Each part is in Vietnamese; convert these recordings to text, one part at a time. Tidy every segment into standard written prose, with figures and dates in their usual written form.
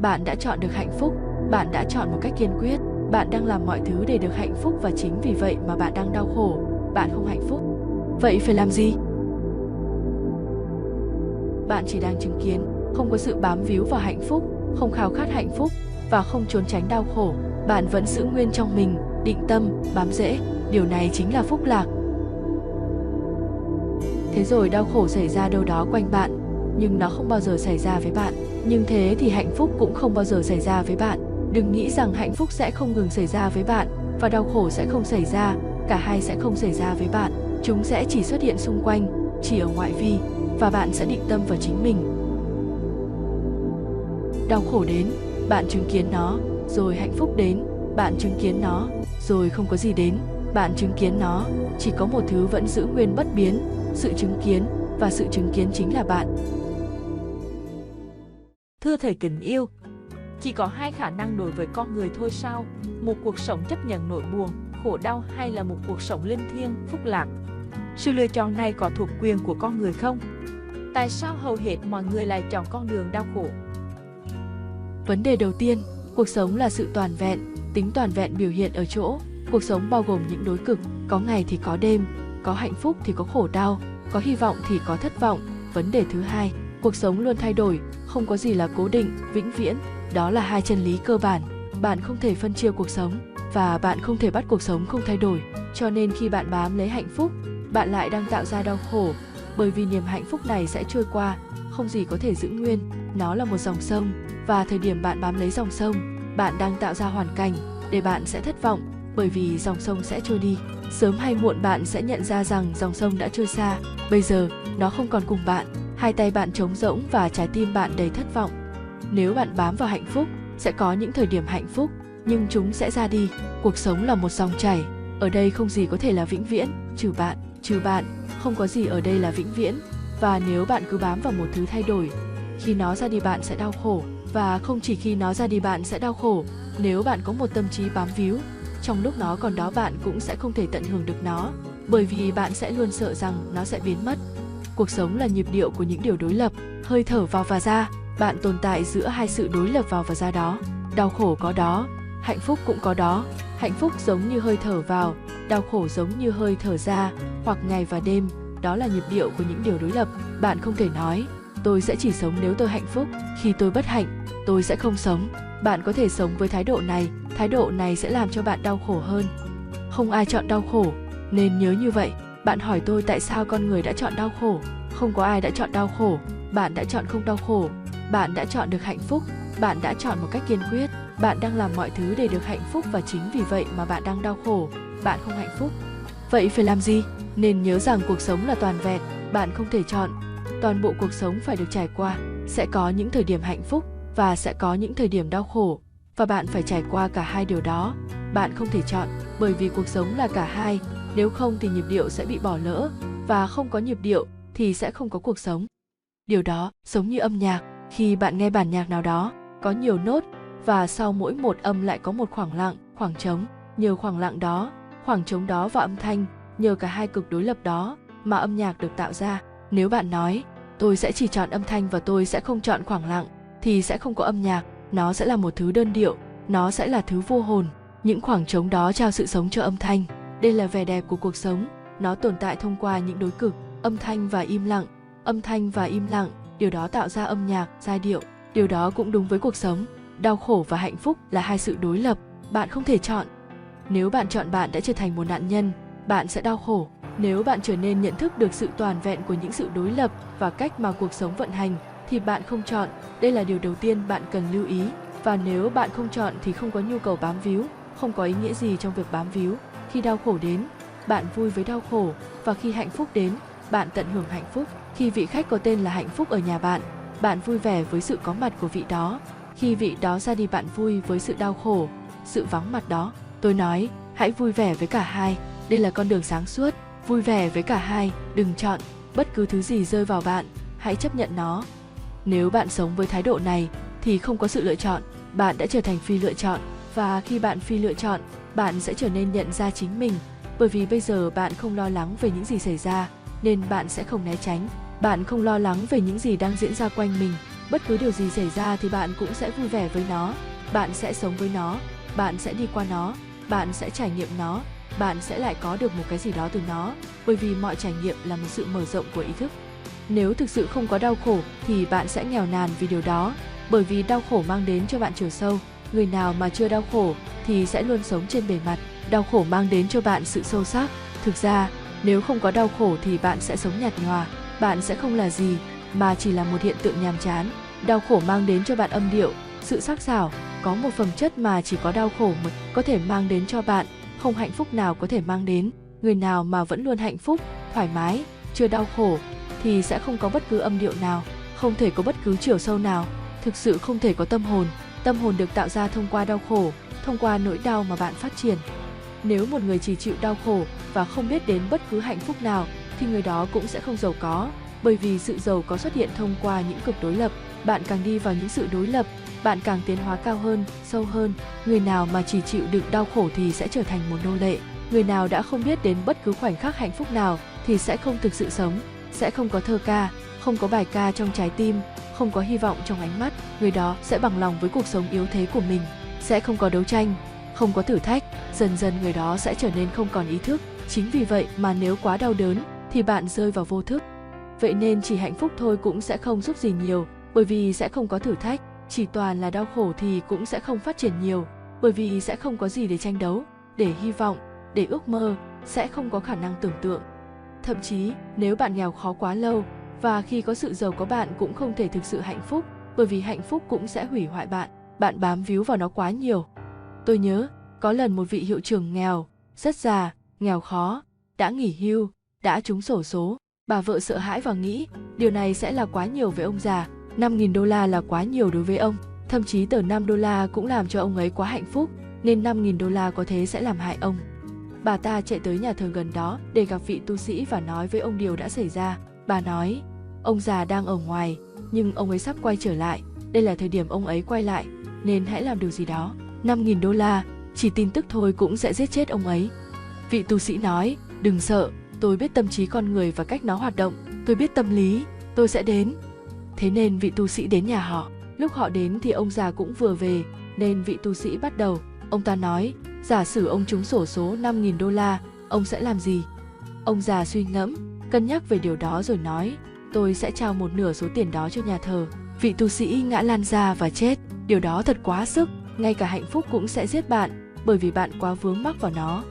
Bạn đã chọn được hạnh phúc, bạn đã chọn một cách kiên quyết. Bạn đang làm mọi thứ để được hạnh phúc và chính vì vậy mà bạn đang đau khổ. Bạn không hạnh phúc. Vậy phải làm gì? Bạn chỉ đang chứng kiến, không có sự bám víu vào hạnh phúc, không khao khát hạnh phúc và không trốn tránh đau khổ. Bạn vẫn giữ nguyên trong mình, định tâm, bám rễ. Điều này chính là phúc lạc. Thế rồi đau khổ xảy ra đâu đó quanh bạn, nhưng nó không bao giờ xảy ra với bạn. Nhưng thế thì hạnh phúc cũng không bao giờ xảy ra với bạn. Đừng nghĩ rằng hạnh phúc sẽ không ngừng xảy ra với bạn và đau khổ sẽ không xảy ra, cả hai sẽ không xảy ra với bạn. Chúng sẽ chỉ xuất hiện xung quanh, chỉ ở ngoại vi và bạn sẽ định tâm vào chính mình. Đau khổ đến, bạn chứng kiến nó, rồi hạnh phúc đến, bạn chứng kiến nó, rồi không có gì đến, bạn chứng kiến nó, chỉ có một thứ vẫn giữ nguyên bất biến, sự chứng kiến, và sự chứng kiến chính là bạn. Thưa thầy kính yêu, chỉ có hai khả năng đối với con người thôi sao? Một cuộc sống chấp nhận nỗi buồn, khổ đau hay là một cuộc sống linh thiêng, phúc lạc? Sự lựa chọn này có thuộc quyền của con người không? Tại sao hầu hết mọi người lại chọn con đường đau khổ? Vấn đề đầu tiên, cuộc sống là sự toàn vẹn. Tính toàn vẹn biểu hiện ở chỗ, cuộc sống bao gồm những đối cực, có ngày thì có đêm, có hạnh phúc thì có khổ đau, có hy vọng thì có thất vọng. Vấn đề thứ hai, cuộc sống luôn thay đổi, không có gì là cố định, vĩnh viễn. Đó là hai chân lý cơ bản. Bạn không thể phân chia cuộc sống và bạn không thể bắt cuộc sống không thay đổi. Cho nên khi bạn bám lấy hạnh phúc, bạn lại đang tạo ra đau khổ, bởi vì niềm hạnh phúc này sẽ trôi qua, không gì có thể giữ nguyên. Nó là một dòng sông và thời điểm bạn bám lấy dòng sông, bạn đang tạo ra hoàn cảnh để bạn sẽ thất vọng, bởi vì dòng sông sẽ trôi đi. Sớm hay muộn bạn sẽ nhận ra rằng dòng sông đã trôi xa, bây giờ nó không còn cùng bạn. Hai tay bạn trống rỗng và trái tim bạn đầy thất vọng. Nếu bạn bám vào hạnh phúc, sẽ có những thời điểm hạnh phúc, nhưng chúng sẽ ra đi. Cuộc sống là một dòng chảy, ở đây không gì có thể là vĩnh viễn, trừ bạn, không có gì ở đây là vĩnh viễn. Và nếu bạn cứ bám vào một thứ thay đổi, khi nó ra đi bạn sẽ đau khổ. Và không chỉ khi nó ra đi bạn sẽ đau khổ, nếu bạn có một tâm trí bám víu, trong lúc nó còn đó bạn cũng sẽ không thể tận hưởng được nó, bởi vì bạn sẽ luôn sợ rằng nó sẽ biến mất. Cuộc sống là nhịp điệu của những điều đối lập, hơi thở vào và ra, bạn tồn tại giữa hai sự đối lập vào và ra đó. Đau khổ có đó, hạnh phúc cũng có đó. Hạnh phúc giống như hơi thở vào, đau khổ giống như hơi thở ra, hoặc ngày và đêm, đó là nhịp điệu của những điều đối lập. Bạn không thể nói, tôi sẽ chỉ sống nếu tôi hạnh phúc, khi tôi bất hạnh, tôi sẽ không sống. Bạn có thể sống với thái độ này sẽ làm cho bạn đau khổ hơn. Không ai chọn đau khổ, nên nhớ như vậy. Bạn hỏi tôi tại sao con người đã chọn đau khổ. Không có ai đã chọn đau khổ, bạn đã chọn không đau khổ. Bạn đã chọn được hạnh phúc, bạn đã chọn một cách kiên quyết. Bạn đang làm mọi thứ để được hạnh phúc và chính vì vậy mà bạn đang đau khổ. Bạn không hạnh phúc. Vậy phải làm gì? Nên nhớ rằng cuộc sống là toàn vẹn, bạn không thể chọn. Toàn bộ cuộc sống phải được trải qua, sẽ có những thời điểm hạnh phúc và sẽ có những thời điểm đau khổ, và bạn phải trải qua cả hai điều đó. Bạn không thể chọn, bởi vì cuộc sống là cả hai, nếu không thì nhịp điệu sẽ bị bỏ lỡ, và không có nhịp điệu thì sẽ không có cuộc sống. Điều đó giống như âm nhạc, khi bạn nghe bản nhạc nào đó, có nhiều nốt, và sau mỗi một âm lại có một khoảng lặng, khoảng trống. Nhờ khoảng lặng đó, khoảng trống đó và âm thanh, nhờ cả hai cực đối lập đó mà âm nhạc được tạo ra. Nếu bạn nói, tôi sẽ chỉ chọn âm thanh và tôi sẽ không chọn khoảng lặng, thì sẽ không có âm nhạc, nó sẽ là một thứ đơn điệu, nó sẽ là thứ vô hồn. Những khoảng trống đó trao sự sống cho âm thanh. Đây là vẻ đẹp của cuộc sống, nó tồn tại thông qua những đối cực, âm thanh và im lặng. Âm thanh và im lặng, điều đó tạo ra âm nhạc, giai điệu. Điều đó cũng đúng với cuộc sống. Đau khổ và hạnh phúc là hai sự đối lập, bạn không thể chọn. Nếu bạn chọn bạn đã trở thành một nạn nhân, bạn sẽ đau khổ. Nếu bạn trở nên nhận thức được sự toàn vẹn của những sự đối lập và cách mà cuộc sống vận hành, thì bạn không chọn. Đây là điều đầu tiên bạn cần lưu ý. Và nếu bạn không chọn thì không có nhu cầu bám víu, không có ý nghĩa gì trong việc bám víu. Khi đau khổ đến, bạn vui với đau khổ, và khi hạnh phúc đến, bạn tận hưởng hạnh phúc. Khi vị khách có tên là hạnh phúc ở nhà bạn vui vẻ với sự có mặt của vị đó. Khi vị đó ra đi bạn vui với sự đau khổ, sự vắng mặt đó. Tôi nói, hãy vui vẻ với cả hai, đây là con đường sáng suốt. Vui vẻ với cả hai, đừng chọn. Bất cứ thứ gì rơi vào bạn, hãy chấp nhận nó. Nếu bạn sống với thái độ này, thì không có sự lựa chọn, bạn đã trở thành phi lựa chọn. Và khi bạn phi lựa chọn, bạn sẽ trở nên nhận ra chính mình. Bởi vì bây giờ bạn không lo lắng về những gì xảy ra, nên bạn sẽ không né tránh. Bạn không lo lắng về những gì đang diễn ra quanh mình, Bất cứ điều gì xảy ra thì bạn cũng sẽ vui vẻ với nó, bạn sẽ sống với nó, bạn sẽ đi qua nó, bạn sẽ trải nghiệm nó, bạn sẽ lại có được một cái gì đó từ nó, bởi vì mọi trải nghiệm là một sự mở rộng của ý thức. Nếu thực sự không có đau khổ thì bạn sẽ nghèo nàn vì điều đó, bởi vì đau khổ mang đến cho bạn chiều sâu. Người nào mà chưa đau khổ thì sẽ luôn sống trên bề mặt. Đau khổ mang đến cho bạn sự sâu sắc. Thực ra, nếu không có đau khổ thì bạn sẽ sống nhạt nhòa, bạn sẽ không là gì, mà chỉ là một hiện tượng nhàm chán. Đau khổ mang đến cho bạn âm điệu, sự sắc sảo, có một phẩm chất mà chỉ có đau khổ mới có thể mang đến cho bạn, không hạnh phúc nào có thể mang đến. Người nào mà vẫn luôn hạnh phúc, thoải mái, chưa đau khổ thì sẽ không có bất cứ âm điệu nào, không thể có bất cứ chiều sâu nào, thực sự không thể có tâm hồn. Tâm hồn được tạo ra thông qua đau khổ, thông qua nỗi đau mà bạn phát triển. Nếu một người chỉ chịu đau khổ và không biết đến bất cứ hạnh phúc nào thì người đó cũng sẽ không giàu có, bởi vì sự giàu có xuất hiện thông qua những cực đối lập. Bạn càng đi vào những sự đối lập, bạn càng tiến hóa cao hơn, sâu hơn. Người nào mà chỉ chịu đựng đau khổ thì sẽ trở thành một nô lệ. Người nào đã không biết đến bất cứ khoảnh khắc hạnh phúc nào thì sẽ không thực sự sống, sẽ không có thơ ca, không có bài ca trong trái tim, không có hy vọng trong ánh mắt. Người đó sẽ bằng lòng với cuộc sống yếu thế của mình, sẽ không có đấu tranh, không có thử thách. Dần dần người đó sẽ trở nên không còn ý thức. Chính vì vậy mà nếu quá đau đớn thì bạn rơi vào vô thức. Vậy nên chỉ hạnh phúc thôi cũng sẽ không giúp gì nhiều, bởi vì sẽ không có thử thách. Chỉ toàn là đau khổ thì cũng sẽ không phát triển nhiều, bởi vì sẽ không có gì để tranh đấu, để hy vọng, để ước mơ, sẽ không có khả năng tưởng tượng. Thậm chí, nếu bạn nghèo khó quá lâu, và khi có sự giàu có bạn cũng không thể thực sự hạnh phúc, bởi vì hạnh phúc cũng sẽ hủy hoại bạn, bạn bám víu vào nó quá nhiều. Tôi nhớ, có lần một vị hiệu trưởng nghèo, rất già, nghèo khó, đã nghỉ hưu, đã trúng xổ số. Bà vợ sợ hãi và nghĩ, điều này sẽ là quá nhiều với ông già, $5.000 là quá nhiều đối với ông. Thậm chí tờ $5 cũng làm cho ông ấy quá hạnh phúc, nên $5.000 có thế sẽ làm hại ông. Bà ta chạy tới nhà thờ gần đó để gặp vị tu sĩ và nói với ông điều đã xảy ra. Bà nói, ông già đang ở ngoài, nhưng ông ấy sắp quay trở lại. Đây là thời điểm ông ấy quay lại, nên hãy làm điều gì đó. $5.000, chỉ tin tức thôi cũng sẽ giết chết ông ấy. Vị tu sĩ nói, đừng sợ, tôi biết tâm trí con người và cách nó hoạt động, tôi biết tâm lý, tôi sẽ đến. Thế nên vị tu sĩ đến nhà họ. Lúc họ đến thì ông già cũng vừa về, nên vị tu sĩ bắt đầu. Ông ta nói, giả sử ông trúng xổ số $5.000, ông sẽ làm gì? Ông già suy ngẫm, cân nhắc về điều đó rồi nói, tôi sẽ trao một nửa số tiền đó cho nhà thờ. Vị tu sĩ ngã lăn ra và chết. Điều đó thật quá sức, ngay cả hạnh phúc cũng sẽ giết bạn, bởi vì bạn quá vướng mắc vào nó.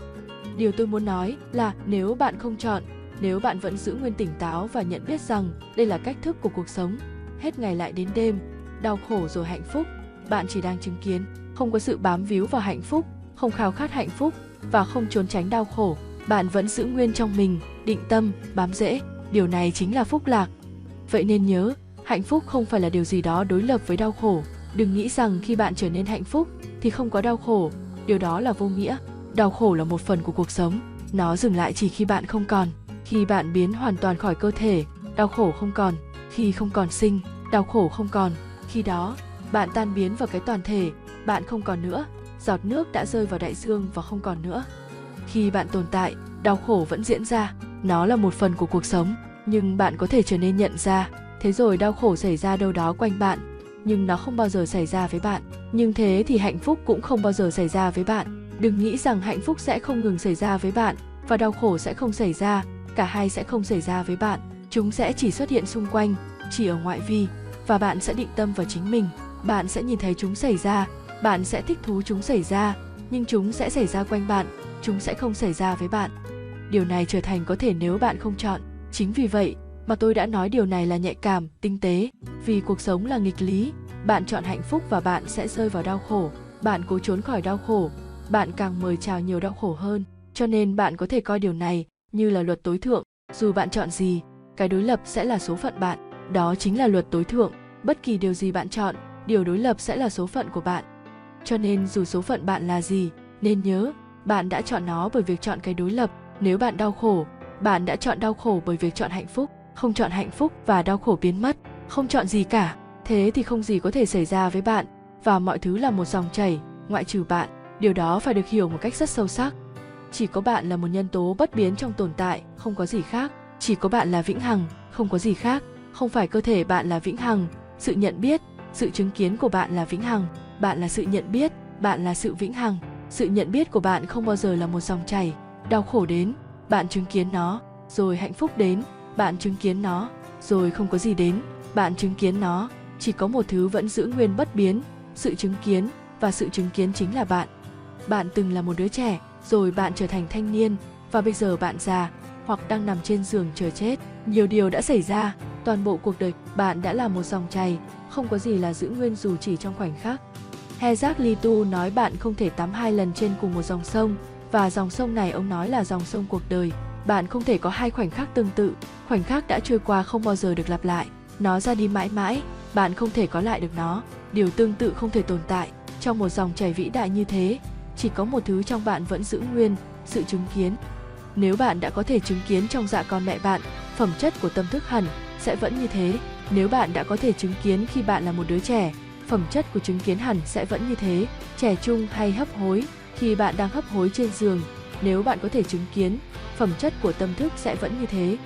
Điều tôi muốn nói là nếu bạn không chọn, nếu bạn vẫn giữ nguyên tỉnh táo và nhận biết rằng đây là cách thức của cuộc sống, hết ngày lại đến đêm, đau khổ rồi hạnh phúc, bạn chỉ đang chứng kiến, không có sự bám víu vào hạnh phúc, không khao khát hạnh phúc và không trốn tránh đau khổ, bạn vẫn giữ nguyên trong mình, định tâm, bám rễ, điều này chính là phúc lạc. Vậy nên nhớ, hạnh phúc không phải là điều gì đó đối lập với đau khổ. Đừng nghĩ rằng khi bạn trở nên hạnh phúc thì không có đau khổ, điều đó là vô nghĩa. Đau khổ là một phần của cuộc sống, nó dừng lại chỉ khi bạn không còn. Khi bạn biến hoàn toàn khỏi cơ thể, đau khổ không còn. Khi không còn sinh, đau khổ không còn. Khi đó, bạn tan biến vào cái toàn thể, bạn không còn nữa. Giọt nước đã rơi vào đại dương và không còn nữa. Khi bạn tồn tại, đau khổ vẫn diễn ra, nó là một phần của cuộc sống, nhưng bạn có thể trở nên nhận ra, thế rồi đau khổ xảy ra đâu đó quanh bạn, nhưng nó không bao giờ xảy ra với bạn. Nhưng thế thì hạnh phúc cũng không bao giờ xảy ra với bạn. Đừng nghĩ rằng hạnh phúc sẽ không ngừng xảy ra với bạn và đau khổ sẽ không xảy ra, cả hai sẽ không xảy ra với bạn. Chúng sẽ chỉ xuất hiện xung quanh, chỉ ở ngoại vi, và bạn sẽ định tâm vào chính mình. Bạn sẽ nhìn thấy chúng xảy ra, bạn sẽ thích thú chúng xảy ra, nhưng chúng sẽ xảy ra quanh bạn, chúng sẽ không xảy ra với bạn. Điều này trở thành có thể nếu bạn không chọn. Chính vì vậy mà tôi đã nói điều này là nhạy cảm, tinh tế, vì cuộc sống là nghịch lý. Bạn chọn hạnh phúc và bạn sẽ rơi vào đau khổ. Bạn cố trốn khỏi đau khổ, bạn càng mời chào nhiều đau khổ hơn. Cho nên bạn có thể coi điều này như là luật tối thượng. Dù bạn chọn gì, cái đối lập sẽ là số phận bạn. Đó chính là luật tối thượng. Bất kỳ điều gì bạn chọn, điều đối lập sẽ là số phận của bạn. Cho nên dù số phận bạn là gì, nên nhớ, bạn đã chọn nó bởi việc chọn cái đối lập. Nếu bạn đau khổ, bạn đã chọn đau khổ bởi việc chọn hạnh phúc. Không chọn hạnh phúc và đau khổ biến mất, không chọn gì cả. Thế thì không gì có thể xảy ra với bạn, và mọi thứ là một dòng chảy, ngoại trừ bạn. Điều đó phải được hiểu một cách rất sâu sắc. Chỉ có bạn là một nhân tố bất biến trong tồn tại, không có gì khác. Chỉ có bạn là vĩnh hằng, không có gì khác. Không phải cơ thể bạn là vĩnh hằng, sự nhận biết, sự chứng kiến của bạn là vĩnh hằng. Bạn là sự nhận biết, bạn là sự vĩnh hằng. Sự nhận biết của bạn không bao giờ là một dòng chảy. Đau khổ đến, bạn chứng kiến nó, rồi hạnh phúc đến, bạn chứng kiến nó, rồi không có gì đến, bạn chứng kiến nó. Chỉ có một thứ vẫn giữ nguyên bất biến, sự chứng kiến, và sự chứng kiến chính là bạn. Bạn từng là một đứa trẻ, rồi bạn trở thành thanh niên, và bây giờ bạn già, hoặc đang nằm trên giường chờ chết. Nhiều điều đã xảy ra, toàn bộ cuộc đời bạn đã là một dòng chảy, không có gì là giữ nguyên dù chỉ trong khoảnh khắc. Heráclito nói bạn không thể tắm 2 lần trên cùng một dòng sông, và dòng sông này ông nói là dòng sông cuộc đời. Bạn không thể có 2 khoảnh khắc tương tự, khoảnh khắc đã trôi qua không bao giờ được lặp lại, nó ra đi mãi mãi, bạn không thể có lại được nó, điều tương tự không thể tồn tại. Trong một dòng chảy vĩ đại như thế, chỉ có một thứ trong bạn vẫn giữ nguyên, sự chứng kiến. Nếu bạn đã có thể chứng kiến trong dạ con mẹ bạn, phẩm chất của tâm thức hẳn sẽ vẫn như thế. Nếu bạn đã có thể chứng kiến khi bạn là một đứa trẻ, phẩm chất của chứng kiến hẳn sẽ vẫn như thế. Trẻ trung hay hấp hối, khi bạn đang hấp hối trên giường, nếu bạn có thể chứng kiến, phẩm chất của tâm thức sẽ vẫn như thế.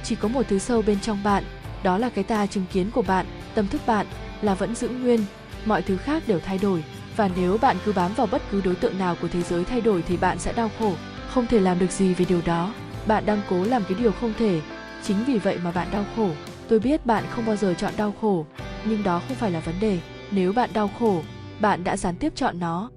Chỉ có một thứ sâu bên trong bạn, đó là cái ta chứng kiến của bạn, tâm thức bạn là vẫn giữ nguyên, mọi thứ khác đều thay đổi. Và nếu bạn cứ bám vào bất cứ đối tượng nào của thế giới thay đổi thì bạn sẽ đau khổ, không thể làm được gì về điều đó. Bạn đang cố làm cái điều không thể, chính vì vậy mà bạn đau khổ. Tôi biết bạn không bao giờ chọn đau khổ, nhưng đó không phải là vấn đề. Nếu bạn đau khổ, bạn đã gián tiếp chọn nó.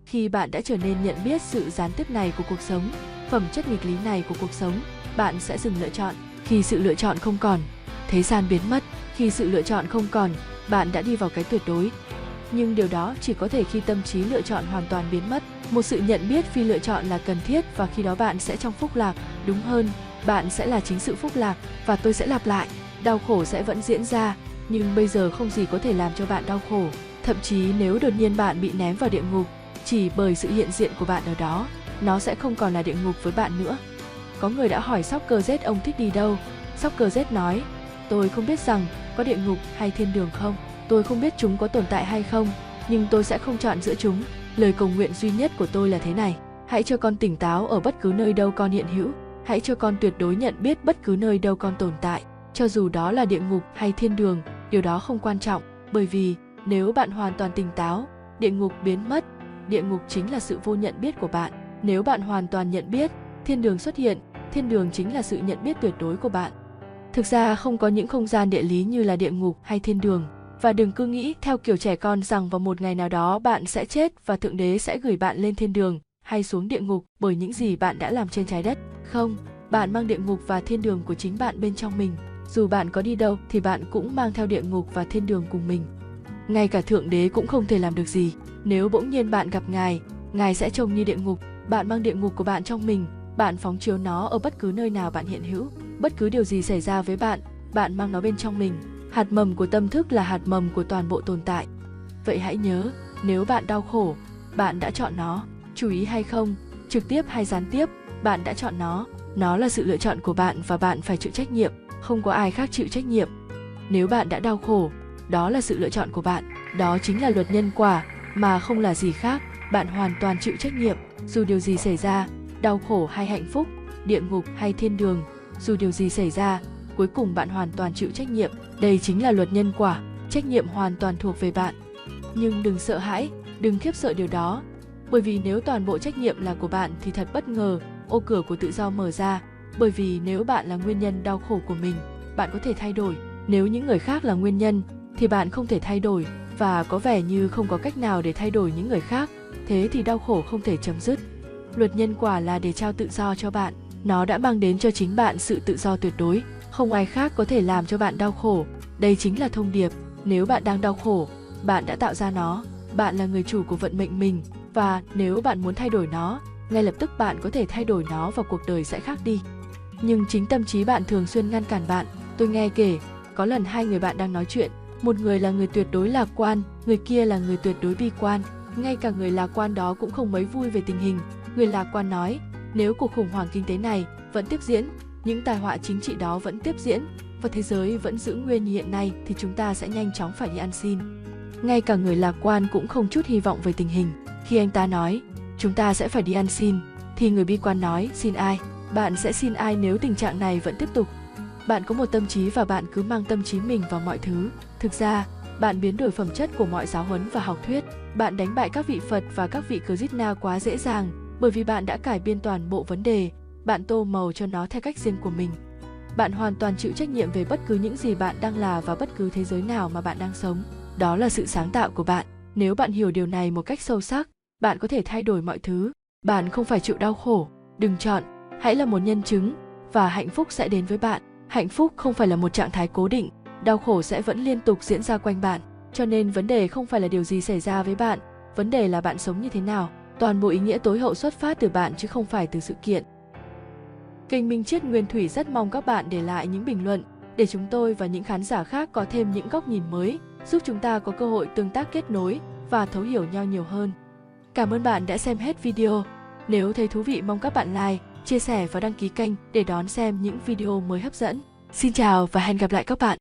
Khi bạn đã trở nên nhận biết sự gián tiếp này của cuộc sống, phẩm chất nghịch lý này của cuộc sống, bạn sẽ dừng lựa chọn. Khi sự lựa chọn không còn, thế gian biến mất. Khi sự lựa chọn không còn, bạn đã đi vào cái tuyệt đối. Nhưng điều đó chỉ có thể khi tâm trí lựa chọn hoàn toàn biến mất. Một sự nhận biết phi lựa chọn là cần thiết, và khi đó bạn sẽ trong phúc lạc. Đúng hơn, bạn sẽ là chính sự phúc lạc. Và tôi sẽ lặp lại, đau khổ sẽ vẫn diễn ra, nhưng bây giờ không gì có thể làm cho bạn đau khổ. Thậm chí nếu đột nhiên bạn bị ném vào địa ngục, chỉ bởi sự hiện diện của bạn ở đó, nó sẽ không còn là địa ngục với bạn nữa. Có người đã hỏi Socrates ông thích đi đâu. Socrates nói, tôi không biết rằng có địa ngục hay thiên đường không. Tôi không biết chúng có tồn tại hay không, nhưng tôi sẽ không chọn giữa chúng. Lời cầu nguyện duy nhất của tôi là thế này: hãy cho con tỉnh táo ở bất cứ nơi đâu con hiện hữu. Hãy cho con tuyệt đối nhận biết bất cứ nơi đâu con tồn tại. Cho dù đó là địa ngục hay thiên đường, điều đó không quan trọng, bởi vì nếu bạn hoàn toàn tỉnh táo, địa ngục biến mất. Địa ngục chính là sự vô nhận biết của bạn. Nếu bạn hoàn toàn nhận biết, thiên đường xuất hiện. Thiên đường chính là sự nhận biết tuyệt đối của bạn. Thực ra không có những không gian địa lý như là địa ngục hay thiên đường. Và đừng cứ nghĩ theo kiểu trẻ con rằng vào một ngày nào đó bạn sẽ chết và Thượng Đế sẽ gửi bạn lên thiên đường hay xuống địa ngục bởi những gì bạn đã làm trên trái đất. Không, bạn mang địa ngục và thiên đường của chính bạn bên trong mình. Dù bạn có đi đâu thì bạn cũng mang theo địa ngục và thiên đường cùng mình. Ngay cả Thượng Đế cũng không thể làm được gì. Nếu bỗng nhiên bạn gặp Ngài sẽ trông như địa ngục. Bạn mang địa ngục của bạn trong mình, bạn phóng chiếu nó ở bất cứ nơi nào bạn hiện hữu. Bất cứ điều gì xảy ra với bạn, bạn mang nó bên trong mình. Hạt mầm của tâm thức là hạt mầm của toàn bộ tồn tại. Vậy hãy nhớ, nếu bạn đau khổ, bạn đã chọn nó. Chú ý hay không, trực tiếp hay gián tiếp, bạn đã chọn nó. Nó là sự lựa chọn của bạn và bạn phải chịu trách nhiệm, không có ai khác chịu trách nhiệm. Nếu bạn đã đau khổ, đó là sự lựa chọn của bạn. Đó chính là luật nhân quả, mà không là gì khác. Bạn hoàn toàn chịu trách nhiệm, dù điều gì xảy ra, đau khổ hay hạnh phúc, địa ngục hay thiên đường, dù điều gì xảy ra, cuối cùng bạn hoàn toàn chịu trách nhiệm. Đây chính là luật nhân quả, trách nhiệm hoàn toàn thuộc về bạn. Nhưng đừng sợ hãi, đừng khiếp sợ điều đó, bởi vì nếu toàn bộ trách nhiệm là của bạn thì thật bất ngờ, ô cửa của tự do mở ra. Bởi vì nếu bạn là nguyên nhân đau khổ của mình, bạn có thể thay đổi. Nếu những người khác là nguyên nhân thì bạn không thể thay đổi, và có vẻ như không có cách nào để thay đổi những người khác, thế thì đau khổ không thể chấm dứt. Luật nhân quả là để trao tự do cho bạn, nó đã mang đến cho chính bạn sự tự do tuyệt đối. Không ai khác có thể làm cho bạn đau khổ. Đây chính là thông điệp. Nếu bạn đang đau khổ, bạn đã tạo ra nó. Bạn là người chủ của vận mệnh mình. Và nếu bạn muốn thay đổi nó, ngay lập tức bạn có thể thay đổi nó và cuộc đời sẽ khác đi. Nhưng chính tâm trí bạn thường xuyên ngăn cản bạn. Tôi nghe kể, có lần 2 người bạn đang nói chuyện. Một người là người tuyệt đối lạc quan, người kia là người tuyệt đối bi quan. Ngay cả người lạc quan đó cũng không mấy vui về tình hình. Người lạc quan nói, nếu cuộc khủng hoảng kinh tế này vẫn tiếp diễn, những tai họa chính trị đó vẫn tiếp diễn và thế giới vẫn giữ nguyên như hiện nay thì chúng ta sẽ nhanh chóng phải đi ăn xin. Ngay cả người lạc quan cũng không chút hy vọng về tình hình. Khi anh ta nói, chúng ta sẽ phải đi ăn xin, thì người bi quan nói, xin ai? Bạn sẽ xin ai nếu tình trạng này vẫn tiếp tục? Bạn có một tâm trí và bạn cứ mang tâm trí mình vào mọi thứ. Thực ra, bạn biến đổi phẩm chất của mọi giáo huấn và học thuyết. Bạn đánh bại các vị Phật và các vị Krishna quá dễ dàng, bởi vì bạn đã cải biên toàn bộ vấn đề, bạn tô màu cho nó theo cách riêng của mình. Bạn hoàn toàn chịu trách nhiệm về bất cứ những gì bạn đang là và bất cứ thế giới nào mà bạn đang sống. Đó là sự sáng tạo của bạn. Nếu bạn hiểu điều này một cách sâu sắc, bạn có thể thay đổi mọi thứ. Bạn không phải chịu đau khổ. Đừng chọn, hãy là một nhân chứng, và hạnh phúc sẽ đến với bạn. Hạnh phúc không phải là một trạng thái cố định, đau khổ sẽ vẫn liên tục diễn ra quanh bạn. Cho nên vấn đề không phải là điều gì xảy ra với bạn, vấn đề là bạn sống như thế nào. Toàn bộ ý nghĩa tối hậu xuất phát từ bạn chứ không phải từ sự kiện. Kênh Minh Triết Nguyên Thủy rất mong các bạn để lại những bình luận để chúng tôi và những khán giả khác có thêm những góc nhìn mới, giúp chúng ta có cơ hội tương tác kết nối và thấu hiểu nhau nhiều hơn. Cảm ơn bạn đã xem hết video. Nếu thấy thú vị mong các bạn like, chia sẻ và đăng ký kênh để đón xem những video mới hấp dẫn. Xin chào và hẹn gặp lại các bạn.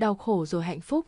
đau khổ rồi hạnh phúc,